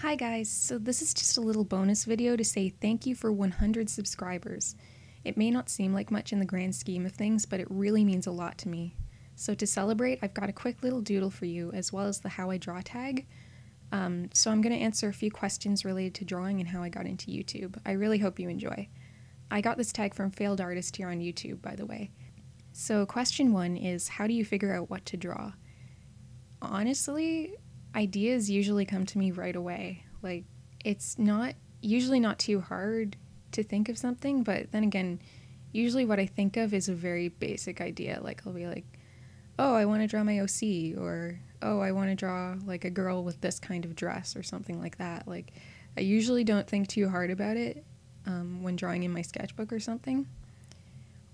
Hi guys, so this is just a little bonus video to say thank you for 100 subscribers. It may not seem like much in the grand scheme of things, but it really means a lot to me. So to celebrate, I've got a quick little doodle for you, as well as the how I draw tag. So I'm going to answer a few questions related to drawing and how I got into YouTube. I really hope you enjoy. I got this tag from Failed Artist here on YouTube, by the way. So question 1 is, how do you figure out what to draw? Honestly, ideas usually come to me right away. Like, it's usually not too hard to think of something, but then again, usually what I think of is a very basic idea. Like, I'll be like, oh, I want to draw my OC, or oh, I want to draw like a girl with this kind of dress or something like that. Like, I usually don't think too hard about it when drawing in my sketchbook or something.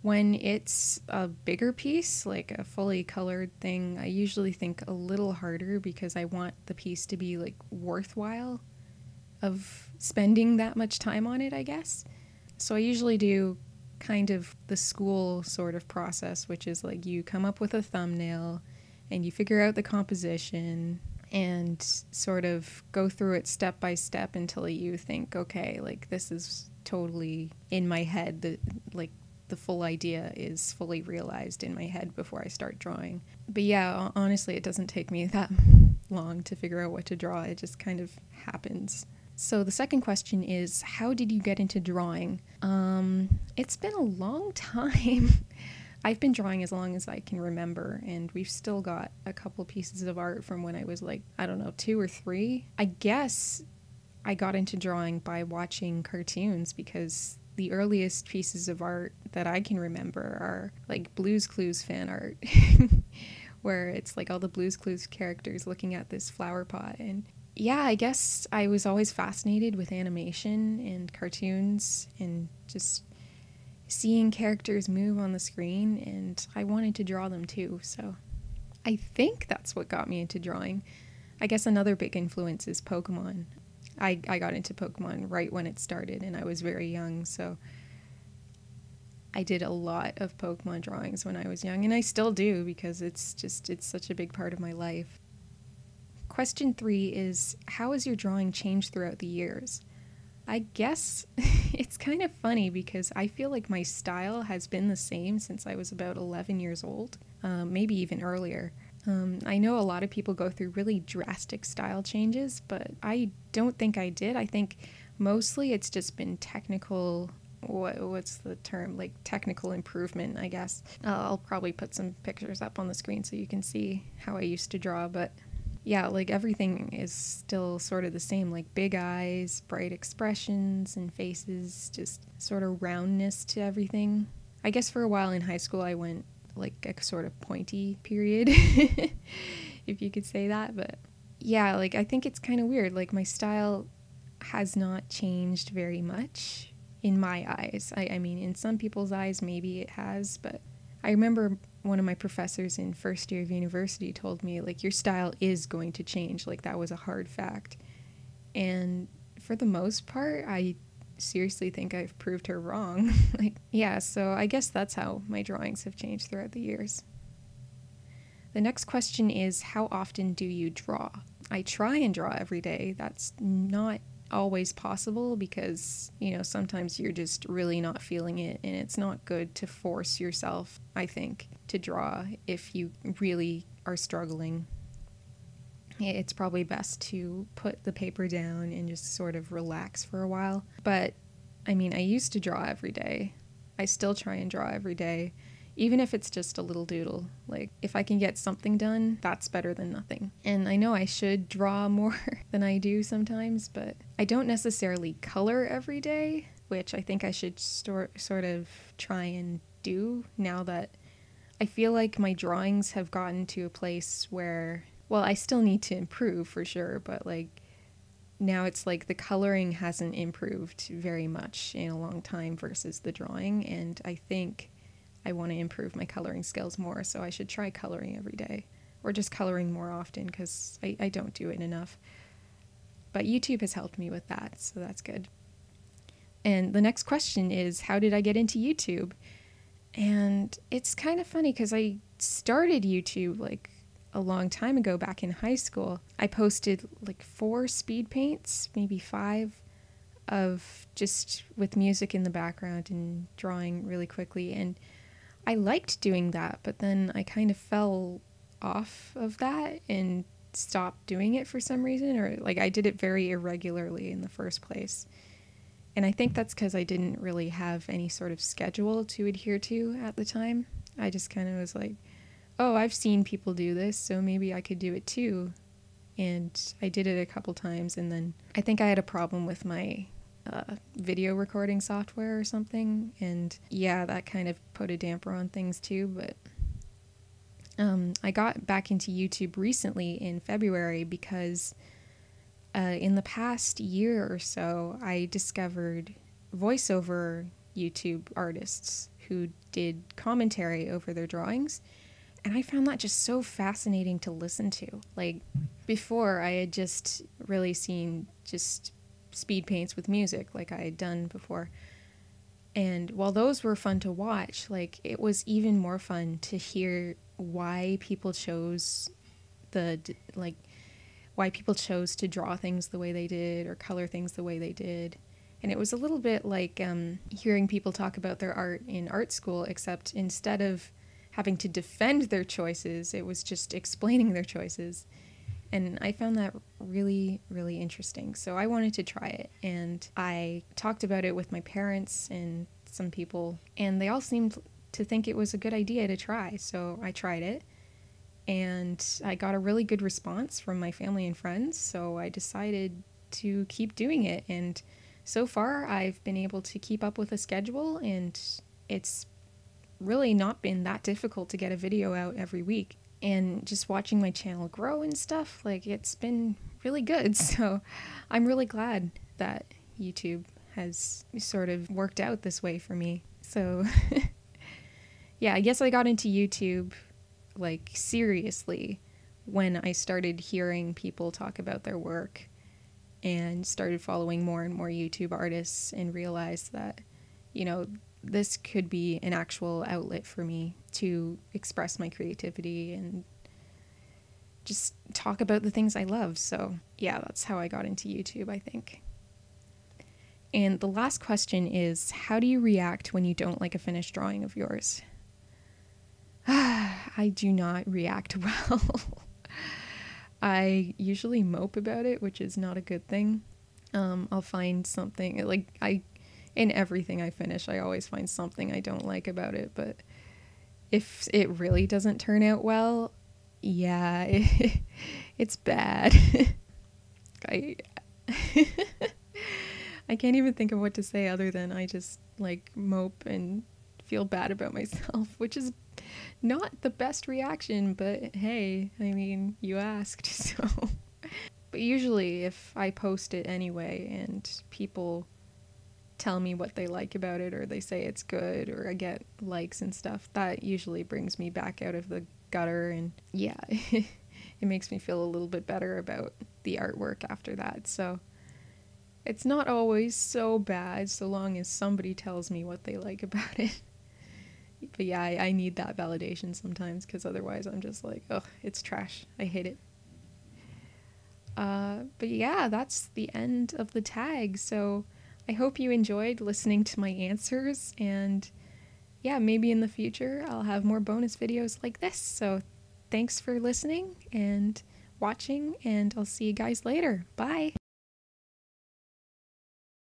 When it's a bigger piece, like a fully colored thing, I usually think a little harder because I want the piece to be like worthwhile of spending that much time on it, I guess. So I usually do kind of the school sort of process, which is like you come up with a thumbnail and you figure out the composition and sort of go through it step by step until you think, okay, like this is totally in my head, the full idea is fully realized in my head before I start drawing. But yeah, honestly, it doesn't take me that long to figure out what to draw. It just kind of happens. So the second question is, how did you get into drawing? It's been a long time. I've been drawing as long as I can remember, and we've still got a couple pieces of art from when I was like, I don't know, 2 or 3. I guess I got into drawing by watching cartoons because the earliest pieces of art that I can remember are like Blue's Clues fan art, where it's like all the Blue's Clues characters looking at this flower pot. And yeah, I guess I was always fascinated with animation and cartoons and just seeing characters move on the screen, and I wanted to draw them too. So I think that's what got me into drawing. I guess another big influence is Pokemon. I got into Pokemon right when it started, and I was very young, so I did a lot of Pokemon drawings when I was young, and I still do because it's such a big part of my life. Question 3 is, how has your drawing changed throughout the years? I guess it's kind of funny because I feel like my style has been the same since I was about 11 years old, maybe even earlier. I know a lot of people go through really drastic style changes, but I don't think I did. I think mostly it's just been technical, what's the term, like technical improvement, I guess. I'll probably put some pictures up on the screen so you can see how I used to draw, but yeah, like everything is still sort of the same, like big eyes, bright expressions and faces, just sort of roundness to everything. I guess for a while in high school I went like a sort of pointy period, if you could say that. But yeah, like I think it's kind of weird. Like my style has not changed very much in my eyes. I mean, in some people's eyes, maybe it has, but I remember one of my professors in first year of university told me, like, your style is going to change. Like, that was a hard fact. And for the most part, I seriously think I've proved her wrong. Like, yeah, so I guess that's how my drawings have changed throughout the years. The next question is, how often do you draw? I try and draw every day. That's not always possible because, you know, sometimes you're just really not feeling it, and it's not good to force yourself, I think, to draw if you really are struggling. It's probably best to put the paper down and just sort of relax for a while. But, I mean, I used to draw every day. I still try and draw every day, even if it's just a little doodle. Like, if I can get something done, that's better than nothing. And I know I should draw more than I do sometimes, but I don't necessarily color every day, which I think I should sort of try and do now that I feel like my drawings have gotten to a place where, well, I still need to improve for sure, but like now it's like the coloring hasn't improved very much in a long time versus the drawing, and I think I want to improve my coloring skills more, so I should try coloring every day, or just coloring more often because I don't do it enough. But YouTube has helped me with that, so that's good. And the next question is, how did I get into YouTube? And it's kind of funny because I started YouTube like a long time ago back in high school. I posted like 4 speed paints, maybe 5, of just with music in the background and drawing really quickly. And I liked doing that, but then I kind of fell off of that and stopped doing it for some reason, or like I did it very irregularly in the first place. And I think that's because I didn't really have any sort of schedule to adhere to at the time. I just kind of was like, oh, I've seen people do this, so maybe I could do it too. And I did it a couple times, and then I think I had a problem with my video recording software or something, and yeah, that kind of put a damper on things too. But I got back into YouTube recently in February because in the past year or so I discovered voiceover YouTube artists who did commentary over their drawings, and I found that just so fascinating to listen to. Like, before I had just really seen just speed paints with music like I had done before. And while those were fun to watch, like, it was even more fun to hear why people chose why people chose to draw things the way they did or color things the way they did. And it was a little bit like hearing people talk about their art in art school, except instead of having to defend their choices, it was just explaining their choices. And I found that really, really interesting. So I wanted to try it. And I talked about it with my parents and some people, and they all seemed to think it was a good idea to try. So I tried it, and I got a really good response from my family and friends. So I decided to keep doing it. And so far, I've been able to keep up with a schedule, and it's really not been that difficult to get a video out every week. And just watching my channel grow and stuff, like, it's been really good. So I'm really glad that YouTube has sort of worked out this way for me. So yeah, I guess I got into YouTube, like, seriously when I started hearing people talk about their work and started following more and more YouTube artists and realized that, you know, this could be an actual outlet for me to express my creativity and just talk about the things I love. So yeah, that's how I got into YouTube, I think. And the last question is, how do you react when you don't like a finished drawing of yours? I do not react well. I usually mope about it, which is not a good thing. I'll find something, like, in everything I finish, I always find something I don't like about it. But if it really doesn't turn out well, yeah, it's bad. I can't even think of what to say other than I just, like, mope and feel bad about myself, which is not the best reaction, but hey, I mean, you asked, so. But usually if I post it anyway and people tell me what they like about it, or they say it's good, or I get likes and stuff, that usually brings me back out of the gutter, and yeah, it makes me feel a little bit better about the artwork after that. So it's not always so bad, so long as somebody tells me what they like about it. But yeah, I need that validation sometimes, because otherwise I'm just like, oh, it's trash. I hate it. But yeah, that's the end of the tag. So I hope you enjoyed listening to my answers, and yeah, maybe in the future I'll have more bonus videos like this. So thanks for listening and watching, and I'll see you guys later. Bye!